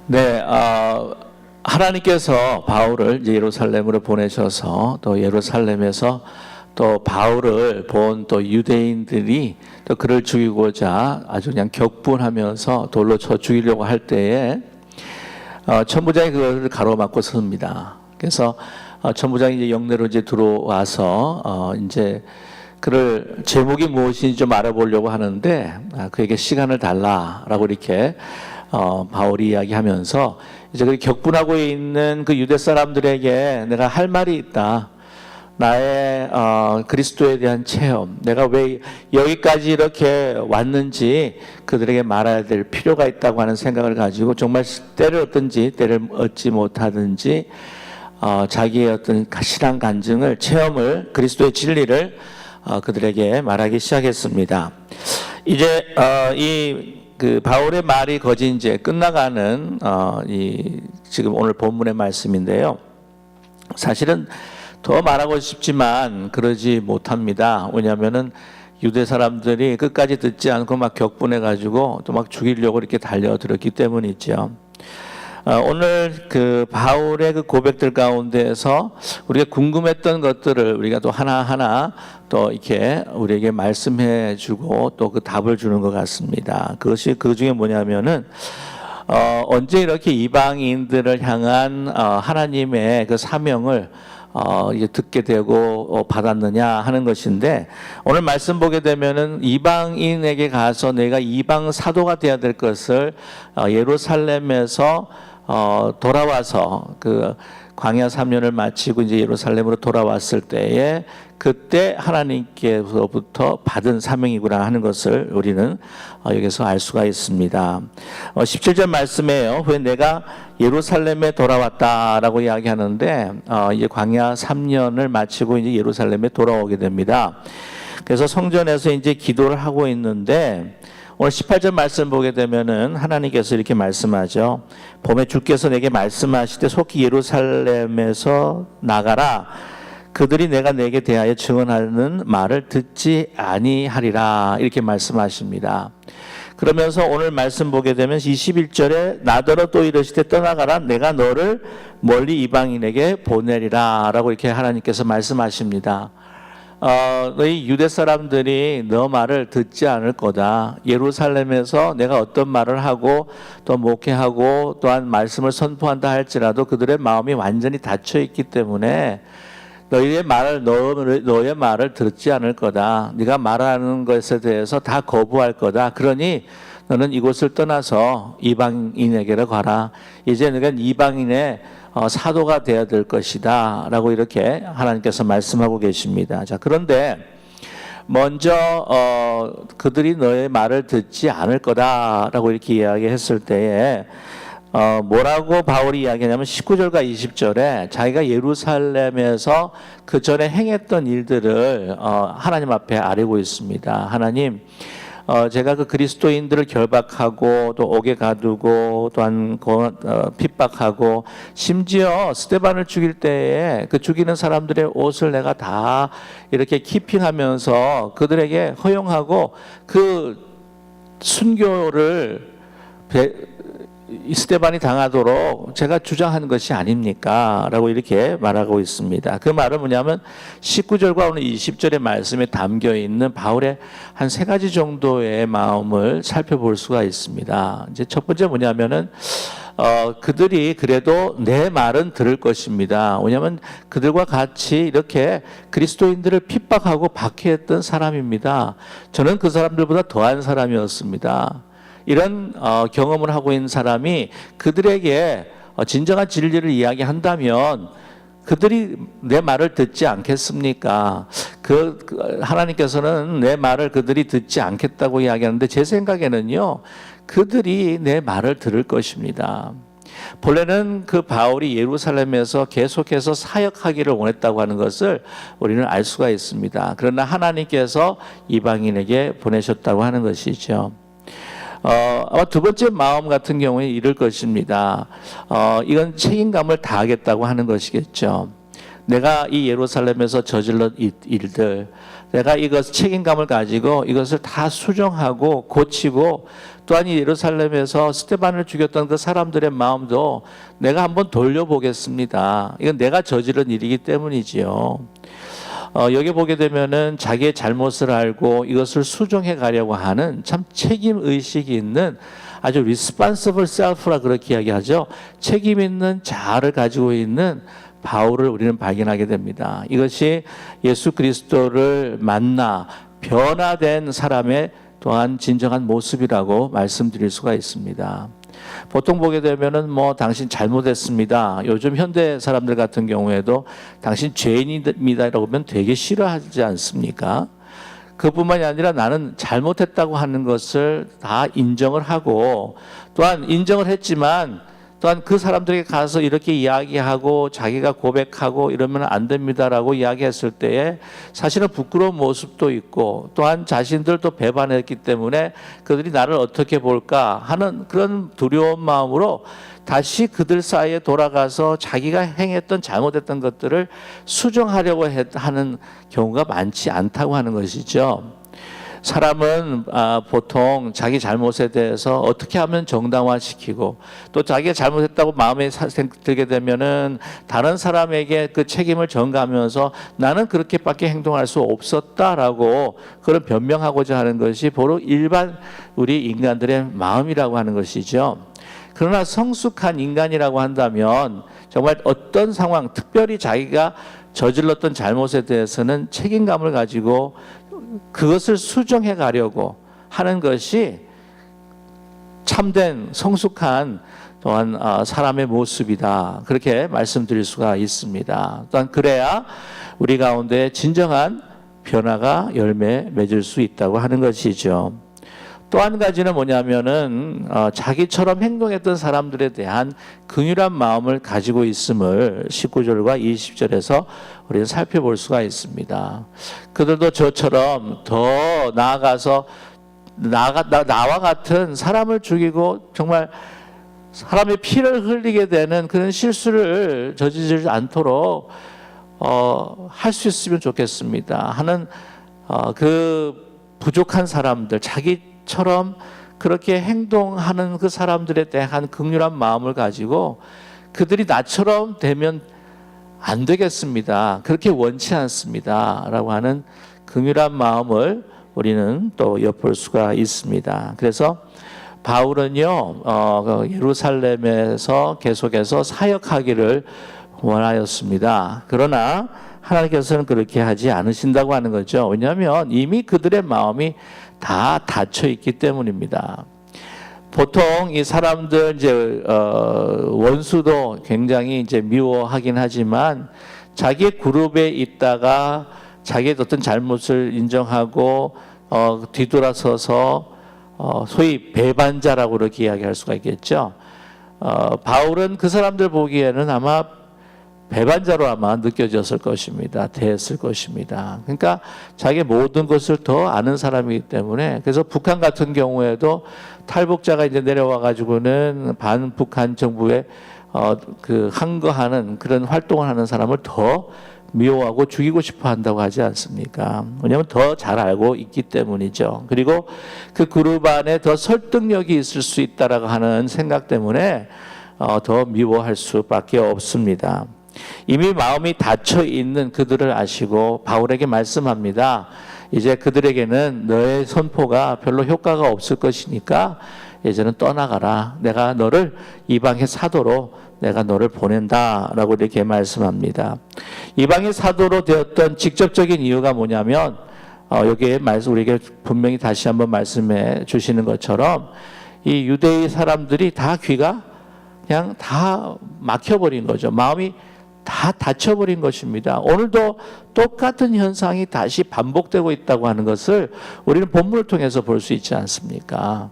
네, 하나님께서 바울을 이제 예루살렘으로 보내셔서 또 예루살렘에서 또 바울을 본 또 유대인들이 또 그를 죽이고자 아주 그냥 격분하면서 돌로 쳐 죽이려고 할 때에 천부장이 그것을 가로막고 섭니다. 그래서 천부장이 이제 영내로 이제 들어와서 이제 그를 제목이 무엇인지 좀 알아보려고 하는데 그에게 시간을 달라라고 이렇게 바울이 이야기하면서 이제 그 격분하고 있는 그 유대 사람들에게 내가 할 말이 있다. 나의 그리스도에 대한 체험, 내가 왜 여기까지 이렇게 왔는지 그들에게 말해야 될 필요가 있다고 하는 생각을 가지고 정말 때를 얻든지 때를 얻지 못하든지 자기의 어떤 신앙 간증을, 체험을, 그리스도의 진리를 그들에게 말하기 시작했습니다. 이제 그 바울의 말이 거의 이제 끝나가는 지금 오늘 본문의 말씀인데요. 사실은 더 말하고 싶지만 그러지 못합니다. 왜냐하면은 유대 사람들이 끝까지 듣지 않고 막 격분해가지고 또 막 죽이려고 이렇게 달려들었기 때문이죠. 오늘 그 바울의 그 고백들 가운데에서 우리가 궁금했던 것들을 우리가 또 하나하나 또 이렇게 우리에게 말씀해 주고 또 그 답을 주는 것 같습니다. 그것이 그 중에 뭐냐면은 언제 이렇게 이방인들을 향한 하나님의 그 사명을 이제 듣게 되고 받았느냐 하는 것인데, 오늘 말씀 보게 되면은 이방인에게 가서 내가 이방 사도가 되어야 될 것을 예루살렘에서 돌아와서 그 광야 3년을 마치고 이제 예루살렘으로 돌아왔을 때에 그때 하나님께서부터 받은 사명이구나 하는 것을 우리는 여기서 알 수가 있습니다. 17절 말씀에요. 왜 내가 예루살렘에 돌아왔다라고 이야기하는데 이제 광야 3년을 마치고 이제 예루살렘에 돌아오게 됩니다. 그래서 성전에서 이제 기도를 하고 있는데 오늘 18절 말씀 보게 되면은 하나님께서 이렇게 말씀하죠. 봄에 주께서 내게 말씀하시되 속히 예루살렘에서 나가라. 그들이 내가 내게 대하여 증언하는 말을 듣지 아니하리라. 이렇게 말씀하십니다. 그러면서 오늘 말씀 보게 되면 21절에 나더러 또 이르시되 떠나가라. 내가 너를 멀리 이방인에게 보내리라. 라고 이렇게 하나님께서 말씀하십니다. 너희 유대 사람들이 너 말을 듣지 않을 거다. 예루살렘에서 내가 어떤 말을 하고 또 목회하고 또한 말씀을 선포한다 할지라도 그들의 마음이 완전히 닫혀 있기 때문에 너의 말을 듣지 않을 거다. 네가 말하는 것에 대해서 다 거부할 거다. 그러니 너는 이곳을 떠나서 이방인에게로 가라. 이제 너가 이방인의 사도가 되어야 될 것이다 라고 이렇게 하나님께서 말씀하고 계십니다. 자, 그런데 먼저 그들이 너의 말을 듣지 않을 거다라고 이렇게 이야기했을 때에 뭐라고 바울이 이야기하냐면 19절과 20절에 자기가 예루살렘에서 그 전에 행했던 일들을 하나님 앞에 아뢰고 있습니다. 하나님, 제가 그 그리스도인들을 결박하고 또 옥에 가두고 또한 핍박하고 심지어 스데반을 죽일 때에 그 죽이는 사람들의 옷을 내가 다 이렇게 키핑하면서 그들에게 허용하고 그 순교를 스데반이 당하도록 제가 주장한 것이 아닙니까? 라고 이렇게 말하고 있습니다. 그 말은 뭐냐면 19절과 오늘 20절의 말씀에 담겨 있는 바울의 한 세 가지 정도의 마음을 살펴볼 수가 있습니다. 이제 첫 번째 뭐냐면은 그들이 그래도 내 말은 들을 것입니다. 왜냐하면 그들과 같이 이렇게 그리스도인들을 핍박하고 박해했던 사람입니다. 저는 그 사람들보다 더한 사람이었습니다. 이런 경험을 하고 있는 사람이 그들에게 진정한 진리를 이야기한다면 그들이 내 말을 듣지 않겠습니까? 하나님께서는 내 말을 그들이 듣지 않겠다고 이야기하는데 제 생각에는요, 그들이 내 말을 들을 것입니다. 본래는 그 바울이 예루살렘에서 계속해서 사역하기를 원했다고 하는 것을 우리는 알 수가 있습니다. 그러나 하나님께서 이방인에게 보내셨다고 하는 것이죠. 아마 두 번째 마음 같은 경우에 이럴 것입니다. 이건 책임감을 다하겠다고 하는 것이겠죠. 내가 이 예루살렘에서 저질렀 일들, 내가 이것 책임감을 가지고 이것을 다 수정하고 고치고, 또한 이 예루살렘에서 스데반을 죽였던 그 사람들의 마음도 내가 한번 돌려보겠습니다. 이건 내가 저지른 일이기 때문이지요. 여기 보게 되면은 자기의 잘못을 알고 이것을 수정해 가려고 하는 참 책임 의식이 있는, 아주 responsible self라 그렇게 이야기하죠. 책임 있는 자아를 가지고 있는 바울을 우리는 발견하게 됩니다. 이것이 예수 그리스도를 만나 변화된 사람의 또한 진정한 모습이라고 말씀드릴 수가 있습니다. 보통 보게 되면은 당신 잘못했습니다. 요즘 현대 사람들 같은 경우에도 당신 죄인입니다라고 하면 되게 싫어하지 않습니까? 그뿐만이 아니라 나는 잘못했다고 하는 것을 다 인정을 하고, 또한 인정을 했지만 또한 그 사람들에게 가서 이렇게 이야기하고 자기가 고백하고 이러면 안 됩니다라고 이야기했을 때에 사실은 부끄러운 모습도 있고, 또한 자신들도 배반했기 때문에 그들이 나를 어떻게 볼까 하는 그런 두려운 마음으로 다시 그들 사이에 돌아가서 자기가 행했던 잘못했던 것들을 수정하려고 하는 경우가 많지 않다고 하는 것이죠. 사람은 보통 자기 잘못에 대해서 어떻게 하면 정당화시키고, 또 자기가 잘못했다고 마음에 들게 되면은 다른 사람에게 그 책임을 전가하면서 나는 그렇게밖에 행동할 수 없었다라고 그런 변명하고자 하는 것이 바로 일반 우리 인간들의 마음이라고 하는 것이죠. 그러나 성숙한 인간이라고 한다면 정말 어떤 상황, 특별히 자기가 저질렀던 잘못에 대해서는 책임감을 가지고 그것을 수정해 가려고 하는 것이 참된 성숙한 또한 사람의 모습이다, 그렇게 말씀드릴 수가 있습니다. 또한 그래야 우리 가운데 진정한 변화가 열매 맺을 수 있다고 하는 것이죠. 또 한 가지는 뭐냐면은 자기처럼 행동했던 사람들에 대한 긍휼한 마음을 가지고 있음을 19절과 20절에서 우리는 살펴볼 수가 있습니다. 그들도 저처럼 더 나아가서 나와 같은 사람을 죽이고 정말 사람의 피를 흘리게 되는 그런 실수를 저지르지 않도록 할 수 있으면 좋겠습니다 하는 그 부족한 사람들, 자기처럼 그렇게 행동하는 그 사람들에 대한 긍휼한 마음을 가지고 그들이 나처럼 되면 안 되겠습니다, 그렇게 원치 않습니다 라고 하는 긍휼한 마음을 우리는 또 엿볼 수가 있습니다. 그래서 바울은요 예루살렘에서 계속해서 사역하기를 원하였습니다. 그러나 하나님께서는 그렇게 하지 않으신다고 하는 거죠. 왜냐하면 이미 그들의 마음이 다 닫혀 있기 때문입니다. 보통 이 사람들 이제 원수도 굉장히 이제 미워하긴 하지만 자기의 그룹에 있다가 자기의 어떤 잘못을 인정하고 뒤돌아서서 소위 배반자라고 그렇게 이야기할 수가 있겠죠. 바울은 그 사람들 보기에는 아마 배반자로 아마 느껴졌을 것입니다. 대했을 것입니다. 그러니까 자기 모든 것을 더 아는 사람이기 때문에, 그래서 북한 같은 경우에도 탈북자가 이제 내려와 가지고는 반북한 정부에 그 항거하는 그런 활동을 하는 사람을 더 미워하고 죽이고 싶어 한다고 하지 않습니까? 왜냐하면 더 잘 알고 있기 때문이죠. 그리고 그 그룹 안에 더 설득력이 있을 수 있다라고 하는 생각 때문에 더 미워할 수밖에 없습니다. 이미 마음이 닫혀 있는 그들을 아시고 바울에게 말씀합니다. 이제 그들에게는 너의 선포가 별로 효과가 없을 것이니까 이제는 떠나가라. 내가 너를 이방의 사도로 내가 너를 보낸다라고 이렇게 말씀합니다. 이방의 사도로 되었던 직접적인 이유가 뭐냐면 여기에 우리에게 분명히 다시 한번 말씀해 주시는 것처럼 이 유대의 사람들이 다 귀가 그냥 다 막혀버린 거죠. 마음이 다 닫혀버린 것입니다. 오늘도 똑같은 현상이 다시 반복되고 있다고 하는 것을 우리는 본문을 통해서 볼 수 있지 않습니까?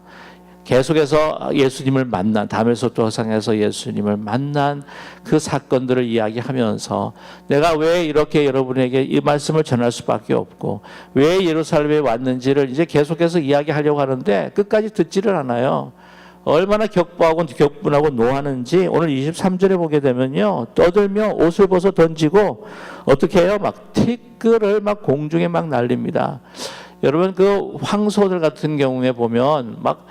계속해서 예수님을 만난, 담에서 도상에서 예수님을 만난 그 사건들을 이야기하면서 내가 왜 이렇게 여러분에게 이 말씀을 전할 수밖에 없고 왜 예루살렘에 왔는지를 이제 계속해서 이야기하려고 하는데 끝까지 듣지를 않아요. 얼마나 격분하고 노하는지 오늘 23절에 보게 되면요. 떠들며 옷을 벗어 던지고 어떻게 해요? 막 티끌을 막 공중에 막 날립니다. 여러분 그 황소들 같은 경우에 보면 막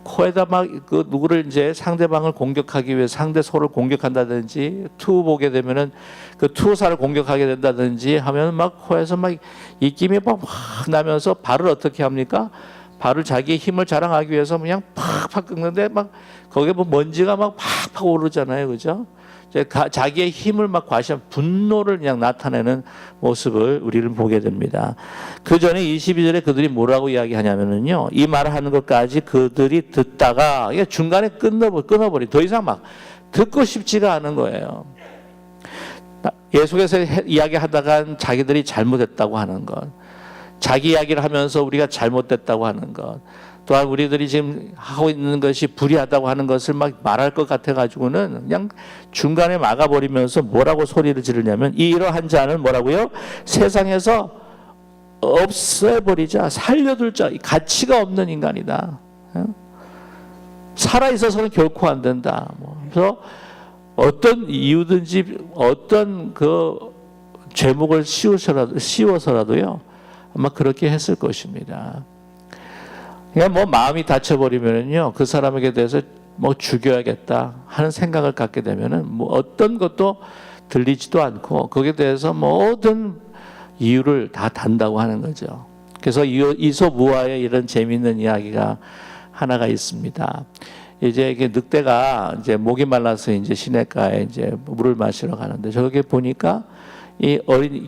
코에다 막 그 누구를 이제 상대방을 공격하기 위해 상대 소를 공격한다든지 투 보게 되면은 그 투사를 공격하게 된다든지 하면 막 코에서 막 입김이 막 나면서 발을 어떻게 합니까? 발을 자기의 힘을 자랑하기 위해서 그냥 팍팍 긁는데 막 거기에 뭐 먼지가 막 팍팍 오르잖아요, 그죠? 자기의 힘을 막 과시한 분노를 그냥 나타내는 모습을 우리는 보게 됩니다. 그 전에 22절에 그들이 뭐라고 이야기하냐면요. 이 말을 하는 것까지 그들이 듣다가 중간에 끊어버리. 더 이상 막 듣고 싶지가 않은 거예요. 예수께서 이야기하다가 자기들이 잘못했다고 하는 것. 자기 이야기를 하면서 우리가 잘못됐다고 하는 것. 또한 우리들이 지금 하고 있는 것이 불의하다고 하는 것을 막 말할 것 같아가지고는 그냥 중간에 막아버리면서 뭐라고 소리를 지르냐면 이러한 자는 뭐라고요? 세상에서 없애버리자, 살려둘 자, 가치가 없는 인간이다. 살아있어서는 결코 안 된다. 그래서 어떤 이유든지 어떤 그 죄목을 씌워서라도요 아마 그렇게 했을 것입니다. 그냥 뭐 마음이 다쳐버리면은요 그 사람에게 대해서 뭐 죽여야겠다 하는 생각을 갖게 되면은 뭐 어떤 것도 들리지도 않고 거기에 대해서 모든 이유를 다 단다고 하는 거죠. 그래서 이솝우화의 이런 재미있는 이야기가 하나가 있습니다. 이제 이게 늑대가 이제 목이 말라서 이제 시냇가에 이제 물을 마시러 가는데 저기 보니까 이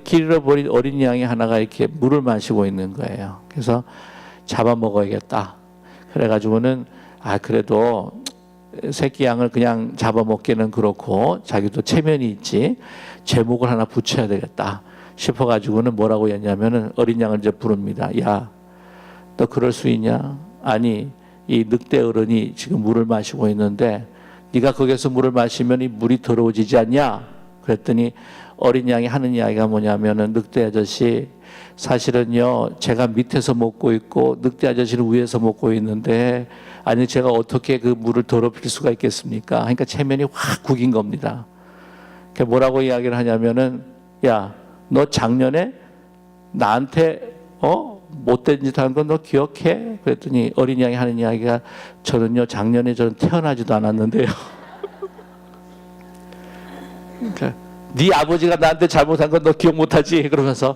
길 잃어버린 어린 양이 하나가 이렇게 물을 마시고 있는 거예요. 그래서 잡아먹어야겠다. 그래가지고는 그래도 새끼 양을 그냥 잡아먹기는 그렇고 자기도 체면이 있지 제목을 하나 붙여야 되겠다 싶어가지고는 뭐라고 했냐면은 어린 양을 이제 부릅니다. 야, 너 그럴 수 있냐? 아니 이 늑대 어른이 지금 물을 마시고 있는데 네가 거기서 물을 마시면 이 물이 더러워지지 않냐? 그랬더니 어린 양이 하는 이야기가 뭐냐면은 늑대 아저씨 사실은요 제가 밑에서 먹고 있고 늑대 아저씨는 위에서 먹고 있는데 아니 제가 어떻게 그 물을 더럽힐 수가 있겠습니까? 그러니까 체면이 확 구긴 겁니다. 뭐라고 이야기를 하냐면은 야, 너 작년에 나한테 못된 짓 한 건 너 기억해? 그랬더니 어린 양이 하는 이야기가 저는요 작년에 저는 태어나지도 않았는데요. 그러니까 네 아버지가 나한테 잘못한 건 너 기억 못하지? 그러면서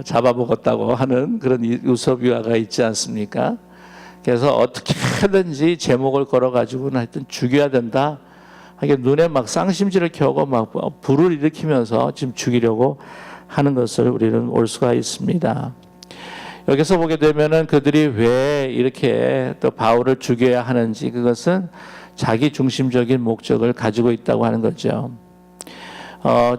잡아먹었다고 하는 그런 이솝유화가 있지 않습니까? 그래서 어떻게 하든지 제목을 걸어가지고는 하여튼 죽여야 된다. 이게 눈에 막 쌍심지를 켜고 막 불을 일으키면서 지금 죽이려고 하는 것을 우리는 볼 수가 있습니다. 여기서 보게 되면은 그들이 왜 이렇게 또 바울을 죽여야 하는지 그것은 자기 중심적인 목적을 가지고 있다고 하는 거죠.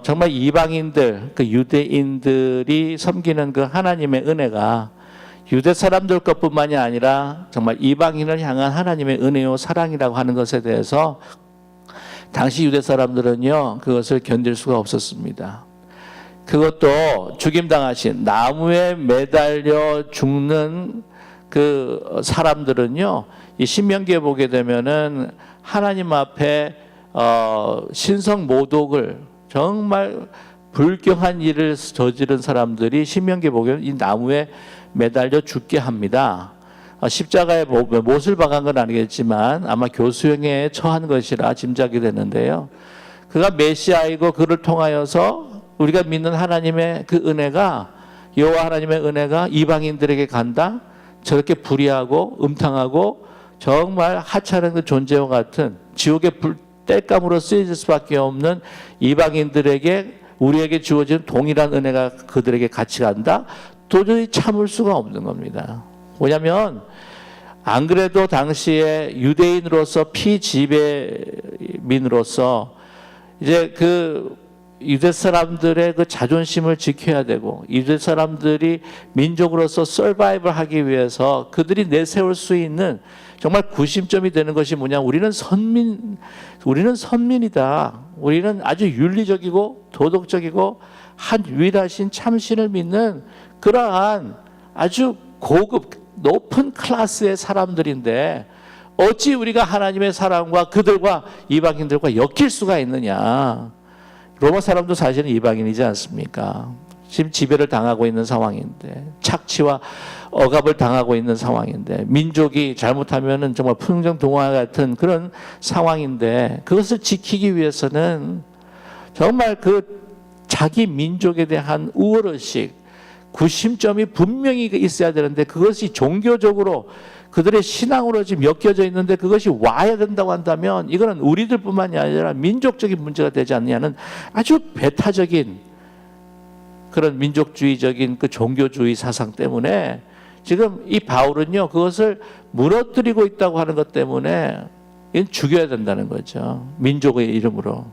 정말 이방인들, 그 유대인들이 섬기는 그 하나님의 은혜가 유대 사람들 것뿐만이 아니라 정말 이방인을 향한 하나님의 은혜요 사랑이라고 하는 것에 대해서 당시 유대 사람들은요 그것을 견딜 수가 없었습니다. 그것도 죽임당하신 나무에 매달려 죽는 그 사람들은요 이 신명기에 보게 되면은 하나님 앞에 신성 모독을 정말 불경한 일을 저지른 사람들이 신명기에 보면 이 나무에 매달려 죽게 합니다. 십자가에 못을 박은 건 아니겠지만 아마 교수형에 처한 것이라 짐작이 되는데요. 그가 메시아이고 그를 통하여서 우리가 믿는 하나님의 그 은혜가 여호와 하나님의 은혜가 이방인들에게 간다. 저렇게 불의하고 음탕하고 정말 하찮은 그 존재와 같은 지옥의 땔감으로 쓰여질 수밖에 없는 이방인들에게 우리에게 주어진 동일한 은혜가 그들에게 같이 간다. 도저히 참을 수가 없는 겁니다. 뭐냐면 안 그래도 당시에 유대인으로서 피지배민으로서 이제 그 유대 사람들의 그 자존심을 지켜야 되고 유대 사람들이 민족으로서 서바이벌 하기 위해서 그들이 내세울 수 있는 정말 구심점이 되는 것이 뭐냐? 우리는 선민이다. 우리는 아주 윤리적이고 도덕적이고 한 유일하신 참신을 믿는 그러한 아주 고급 높은 클래스의 사람들인데 어찌 우리가 하나님의 사랑과 그들과 이방인들과 엮일 수가 있느냐. 로마 사람도 사실은 이방인이지 않습니까? 지금 지배를 당하고 있는 상황인데, 착취와 억압을 당하고 있는 상황인데, 민족이 잘못하면은 정말 풍정동화 같은 그런 상황인데, 그것을 지키기 위해서는 정말 그 자기 민족에 대한 우월의식, 구심점이 분명히 있어야 되는데, 그것이 종교적으로 그들의 신앙으로 지금 엮여져 있는데 그것이 와야 된다고 한다면 이거는 우리들뿐만이 아니라 민족적인 문제가 되지 않느냐는 아주 배타적인 그런 민족주의적인 그 종교주의 사상 때문에 지금 이 바울은요, 그것을 무너뜨리고 있다고 하는 것 때문에 이건 죽여야 된다는 거죠. 민족의 이름으로.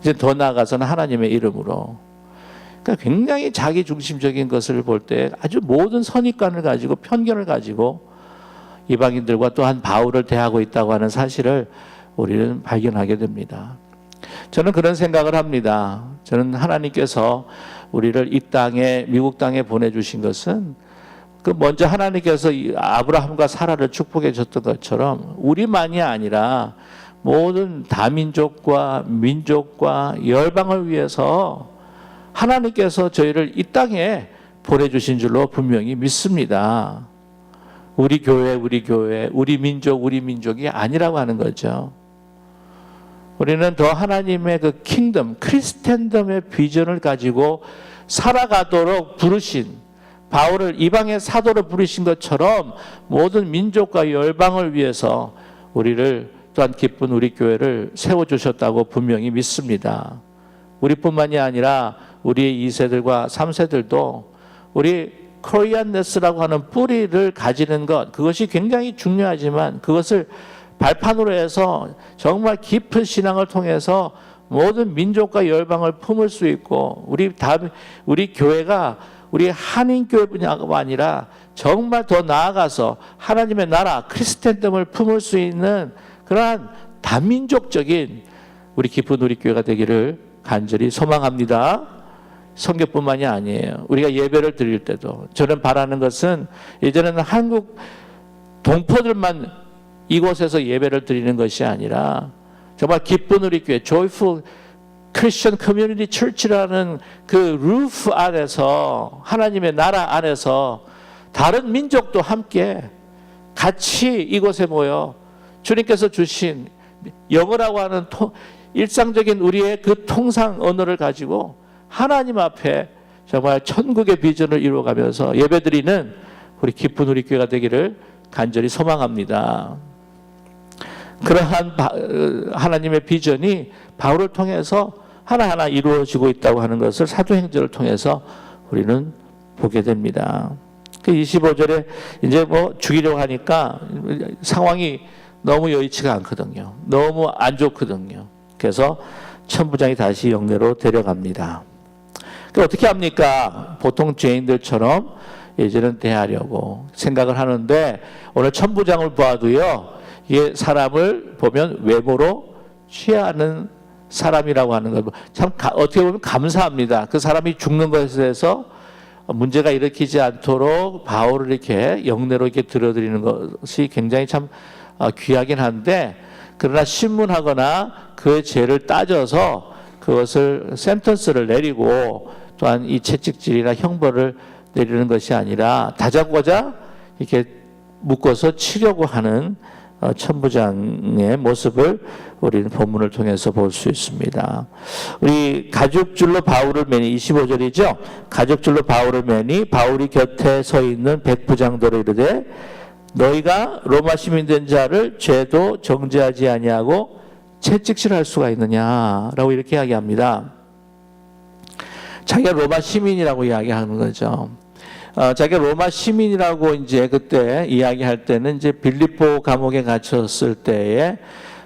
이제 더 나아가서는 하나님의 이름으로. 그러니까 굉장히 자기 중심적인 것을 볼 때 아주 모든 선입관을 가지고 편견을 가지고 이방인들과 또한 바울을 대하고 있다고 하는 사실을 우리는 발견하게 됩니다. 저는 그런 생각을 합니다. 저는 하나님께서 우리를 이 땅에, 미국 땅에 보내주신 것은 그 먼저 하나님께서 아브라함과 사라를 축복해 줬던 것처럼 우리만이 아니라 모든 다민족과 민족과 열방을 위해서 하나님께서 저희를 이 땅에 보내주신 줄로 분명히 믿습니다. 우리 교회, 우리 민족이 아니라고 하는 거죠. 우리는 더 하나님의 그 킹덤, 크리스텐덤의 비전을 가지고 살아가도록 부르신, 바울을 이방의 사도로 부르신 것처럼 모든 민족과 열방을 위해서 우리를, 또한 기쁜 우리 교회를 세워주셨다고 분명히 믿습니다. 우리뿐만이 아니라 우리의 2세들과 3세들도 우리 코리안네스라고 하는 뿌리를 가지는 것, 그것이 굉장히 중요하지만 그것을 발판으로 해서 정말 깊은 신앙을 통해서 모든 민족과 열방을 품을 수 있고, 우리 교회가 우리 한인교회뿐이 아니라 정말 더 나아가서 하나님의 나라 크리스텐덤을 품을 수 있는 그러한 다민족적인 우리 기쁜 우리 교회가 되기를 간절히 소망합니다. 선교뿐만이 아니에요. 우리가 예배를 드릴 때도 저는 바라는 것은 이제는 한국 동포들만 이곳에서 예배를 드리는 것이 아니라 정말 기쁜 우리 교회, Joyful Christian Community Church라는 그 루프 안에서, 하나님의 나라 안에서 다른 민족도 함께 같이 이곳에 모여 주님께서 주신 영어라고 하는 일상적인 우리의 그 통상 언어를 가지고 하나님 앞에 정말 천국의 비전을 이루어가면서 예배드리는 우리 기쁜 우리 교회가 되기를 간절히 소망합니다. 그러한 하나님의 비전이 바울을 통해서 하나하나 이루어지고 있다고 하는 것을 사도행전을 통해서 우리는 보게 됩니다. 그 25절에 이제 뭐 죽이려고 하니까 상황이 너무 여의치가 않거든요. 너무 안 좋거든요. 그래서 천부장이 다시 영내로 데려갑니다. 어떻게 합니까? 보통 죄인들처럼 이제는 대하려고 생각을 하는데, 오늘 천부장을 봐도요, 이게 사람을 보면 외모로 취하는 사람이라고 하는 것, 참 어떻게 보면 감사합니다. 그 사람이 죽는 것에 대해서 문제가 일으키지 않도록 바울을 이렇게 영내로 이렇게 들어드리는 것이 굉장히 참 귀하긴 한데, 그러나 신문하거나 그의 죄를 따져서 그것을 센턴스를 내리고 또한 이 채찍질이나 형벌을 내리는 것이 아니라 다잡고자 이렇게 묶어서 치려고 하는 천부장의 모습을 우리는 본문을 통해서 볼 수 있습니다. 우리 가죽줄로 바울을 매니, 25절이죠. 가죽줄로 바울을 매니 바울이 곁에 서 있는 백부장들을 이르되 너희가 로마 시민 된 자를 죄도 정죄하지 아니하고 채찍질할 수가 있느냐라고 이렇게 이야기합니다. 자기가 로마 시민이라고 이야기하는 거죠. 자기가 로마 시민이라고 이제 그때 이야기할 때는 이제 빌립보 감옥에 갇혔을 때에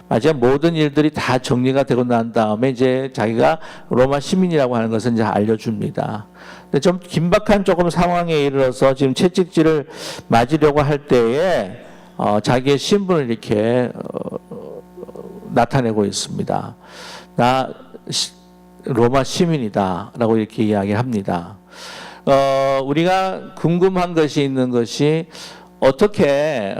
마지막 모든 일들이 다 정리가 되고 난 다음에 이제 자기가 로마 시민이라고 하는 것을 이제 알려줍니다. 근데 좀 긴박한 조금 상황에 이르러서 지금 채찍질을 맞으려고 할 때에 자기의 신분을 이렇게 나타내고 있습니다. 나 로마 시민이다라고 이렇게 이야기합니다. 우리가 궁금한 것이 있는 것이 어떻게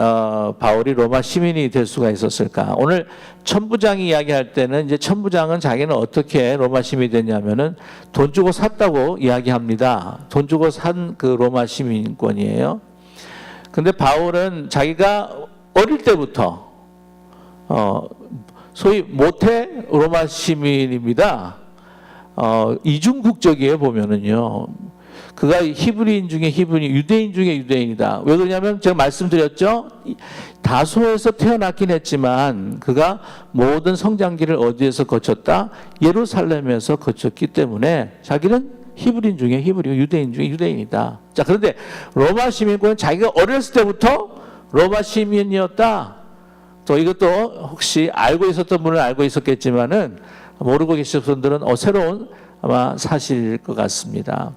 바울이 로마 시민이 될 수가 있었을까? 오늘 천부장이 이야기할 때는 이제 천부장은 자기는 어떻게 로마 시민이 됐냐면은 돈 주고 샀다고 이야기합니다. 돈 주고 산 그 로마 시민권이에요. 근데 바울은 자기가 어릴 때부터 소위 모태 로마 시민입니다. 이중 국적이에요, 보면은요. 그가 히브리인 중에 히브리, 유대인 중에 유대인이다. 왜 그러냐면 제가 말씀드렸죠. 다소에서 태어났긴 했지만 그가 모든 성장기를 어디에서 거쳤다? 예루살렘에서 거쳤기 때문에 자기는 히브리인 중에 히브리, 유대인 중에 유대인이다. 자, 그런데 로마 시민권은 자기가 어렸을 때부터 로마 시민이었다. 또 이것도 혹시 알고 있었던 분은 알고 있었겠지만은 모르고 계신 분들은 새로운 아마 사실일 것 같습니다.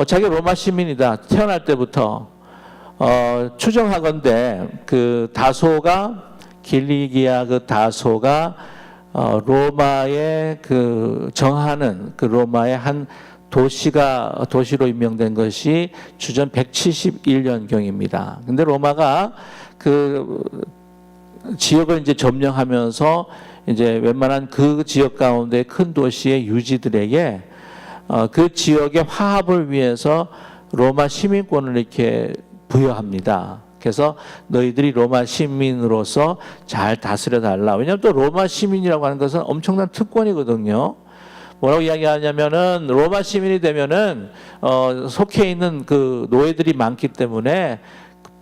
자기가 로마 시민이다. 태어날 때부터 추정하건대 그 다소가 길리기아 그 다소가 로마의 그 정하는 그 로마의 한 도시로 임명된 것이 주전 171년경입니다. 근데 로마가 그 지역을 이제 점령하면서 이제 웬만한 그 지역 가운데 큰 도시의 유지들에게 그 지역의 화합을 위해서 로마 시민권을 이렇게 부여합니다. 그래서 너희들이 로마 시민으로서 잘 다스려 달라. 왜냐하면 또 로마 시민이라고 하는 것은 엄청난 특권이거든요. 뭐라고 이야기하냐면은 로마 시민이 되면은 속해 있는 그 노예들이 많기 때문에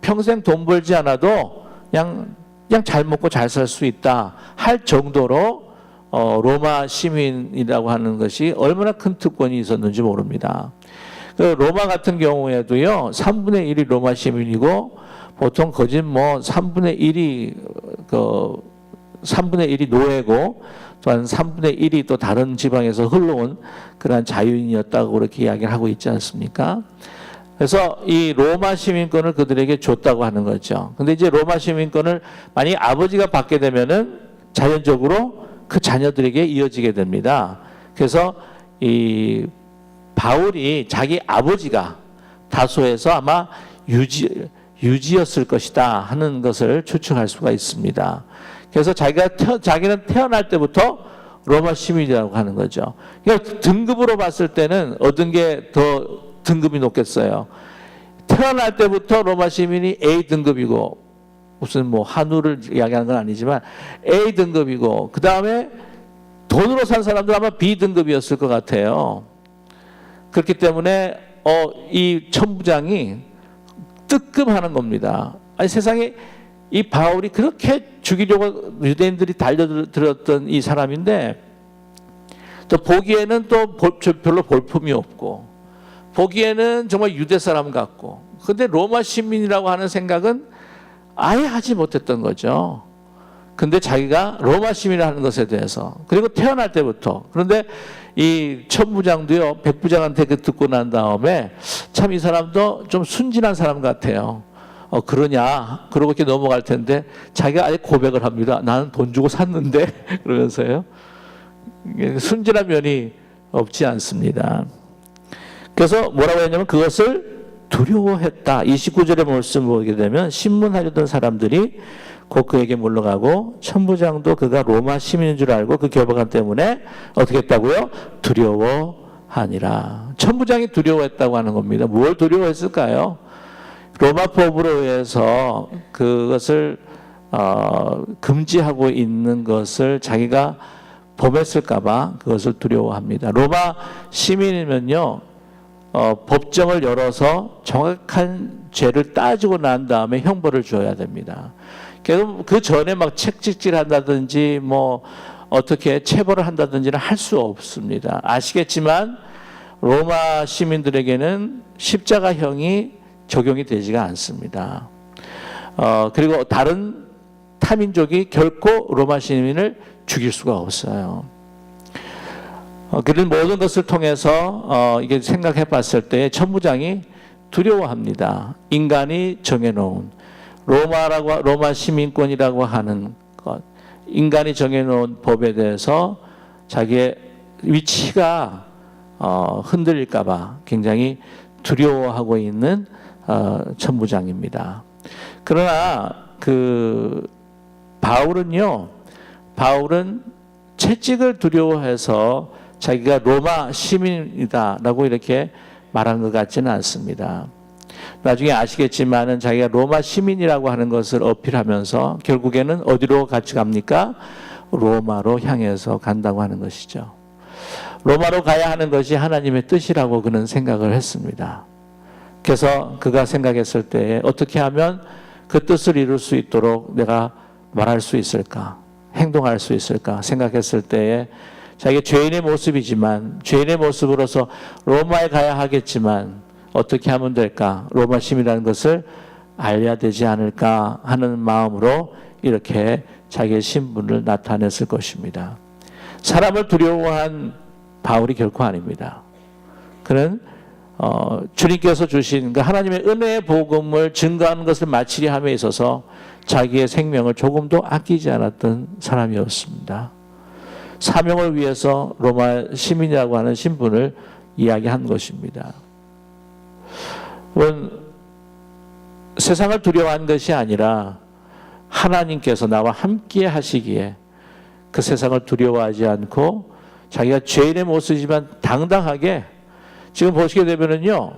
평생 돈 벌지 않아도 그냥 잘 먹고 잘 살 수 있다 할 정도로 로마 시민이라고 하는 것이 얼마나 큰 특권이 있었는지 모릅니다. 그 로마 같은 경우에도요, 3분의 1이 로마 시민이고 보통 거진 뭐 3분의 1이 3분의 1이 노예고 또한 3분의 1이 또 다른 지방에서 흘러온 그러한 자유인이었다고 그렇게 이야기를 하고 있지 않습니까? 그래서 이 로마 시민권을 그들에게 줬다고 하는 거죠. 근데 이제 로마 시민권을 만약 아버지가 받게 되면은 자연적으로 그 자녀들에게 이어지게 됩니다. 그래서 이 바울이 자기 아버지가 다소에서 아마 유지였을 것이다 하는 것을 추측할 수가 있습니다. 그래서 자기는 태어날 때부터 로마 시민이라고 하는 거죠. 그러니까 등급으로 봤을 때는 어떤 게 더 등급이 높겠어요. 태어날 때부터 로마 시민이 A 등급이고 무슨 뭐 한우를 이야기하는 건 아니지만 A 등급이고 그 다음에 돈으로 산 사람들 아마 B 등급이었을 것 같아요. 그렇기 때문에 이 천부장이 뜨끔하는 겁니다. 아니 세상에 이 바울이 그렇게 죽이려고 유대인들이 달려들었던 이 사람인데 또 보기에는 또 별로 볼품이 없고 보기에는 정말 유대 사람 같고 근데 로마 시민이라고 하는 생각은 아예 하지 못했던 거죠. 근데 자기가 로마 시민이라는 것에 대해서 그리고 태어날 때부터 그런데 이 천부장도요 백부장한테 듣고 난 다음에 참 이 사람도 좀 순진한 사람 같아요. 그러냐 그러고 이렇게 넘어갈 텐데 자기가 아예 고백을 합니다. 나는 돈 주고 샀는데 그러면서요. 순진한 면이 없지 않습니다. 그래서 뭐라고 했냐면 그것을 두려워했다. 29절의 말씀을 보게 되면 신문하려던 사람들이 곧 그에게 물러가고 천부장도 그가 로마 시민인 줄 알고 그 결박한 때문에 어떻게 했다고요? 두려워하니라. 천부장이 두려워했다고 하는 겁니다. 뭘 두려워했을까요? 로마법으로 의해서 그것을 금지하고 있는 것을 자기가 범했을까봐 그것을 두려워합니다. 로마 시민이면요 법정을 열어서 정확한 죄를 따지고 난 다음에 형벌을 줘야 됩니다. 그 전에 막 책찍질한다든지 뭐 어떻게 체벌을 한다든지는 할 수 없습니다. 아시겠지만 로마 시민들에게는 십자가형이 적용이 되지가 않습니다. 그리고 다른 타민족이 결코 로마 시민을 죽일 수가 없어요. 그런 모든 것을 통해서 이게 생각해 봤을 때 천부장이 두려워합니다. 인간이 정해놓은 로마 시민권이라고 하는 것, 인간이 정해놓은 법에 대해서 자기의 위치가 흔들릴까봐 굉장히 두려워하고 있는 천부장입니다. 그러나 바울은 채찍을 두려워해서 자기가 로마 시민이다라고 이렇게 말한 것 같지는 않습니다. 나중에 아시겠지만은 자기가 로마 시민이라고 하는 것을 어필하면서 결국에는 어디로 같이 갑니까? 로마로 향해서 간다고 하는 것이죠. 로마로 가야 하는 것이 하나님의 뜻이라고 그는 생각을 했습니다. 그래서 그가 생각했을 때에 어떻게 하면 그 뜻을 이룰 수 있도록 내가 말할 수 있을까? 행동할 수 있을까? 생각했을 때에 자기 죄인의 모습이지만 죄인의 모습으로서 로마에 가야 하겠지만 어떻게 하면 될까? 로마 시민이라는 것을 알려야 되지 않을까 하는 마음으로 이렇게 자기의 신분을 나타냈을 것입니다. 사람을 두려워한 바울이 결코 아닙니다. 그는 주님께서 주신 그 하나님의 은혜의 복음을 증거하는 것을 마치려 함에 있어서 자기의 생명을 조금도 아끼지 않았던 사람이었습니다. 사명을 위해서 로마 시민이라고 하는 신분을 이야기한 것입니다. 세상을 두려워한 것이 아니라 하나님께서 나와 함께 하시기에 그 세상을 두려워하지 않고 자기가 죄인의 모습이지만 당당하게 지금 보시게 되면은요,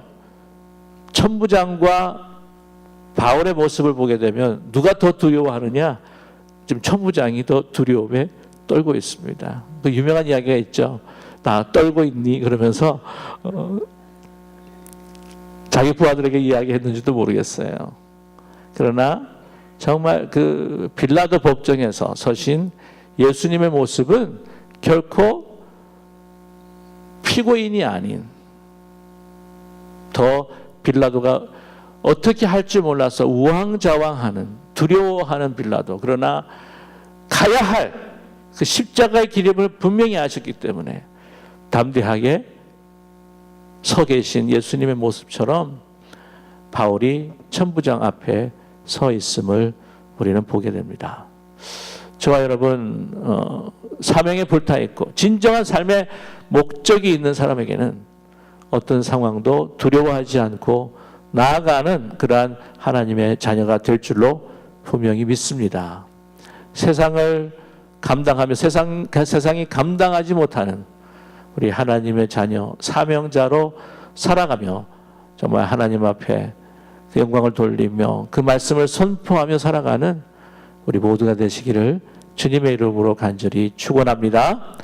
천부장과 바울의 모습을 보게 되면 누가 더 두려워하느냐? 지금 천부장이 더 두려움에 떨고 있습니다. 그 유명한 이야기가 있죠. 나 떨고 있니? 그러면서 자기 부하들에게 이야기했는지도 모르겠어요. 그러나 정말 그 빌라도 법정에서 서신 예수님의 모습은 결코 피고인이 아닌, 더 빌라도가 어떻게 할 줄 몰라서 우왕좌왕하는, 두려워하는 빌라도, 그러나 가야 할 그 십자가의 기름을 분명히 아셨기 때문에 담대하게 서 계신 예수님의 모습처럼 바울이 천부장 앞에 서 있음을 우리는 보게 됩니다. 저와 여러분, 사명에 불타 있고 진정한 삶의 목적이 있는 사람에게는 어떤 상황도 두려워하지 않고 나아가는 그러한 하나님의 자녀가 될 줄로 분명히 믿습니다. 세상을 감당하며 세상이 감당하지 못하는 우리 하나님의 자녀, 사명자로 살아가며 정말 하나님 앞에 그 영광을 돌리며 그 말씀을 선포하며 살아가는 우리 모두가 되시기를 주님의 이름으로 간절히 축원합니다.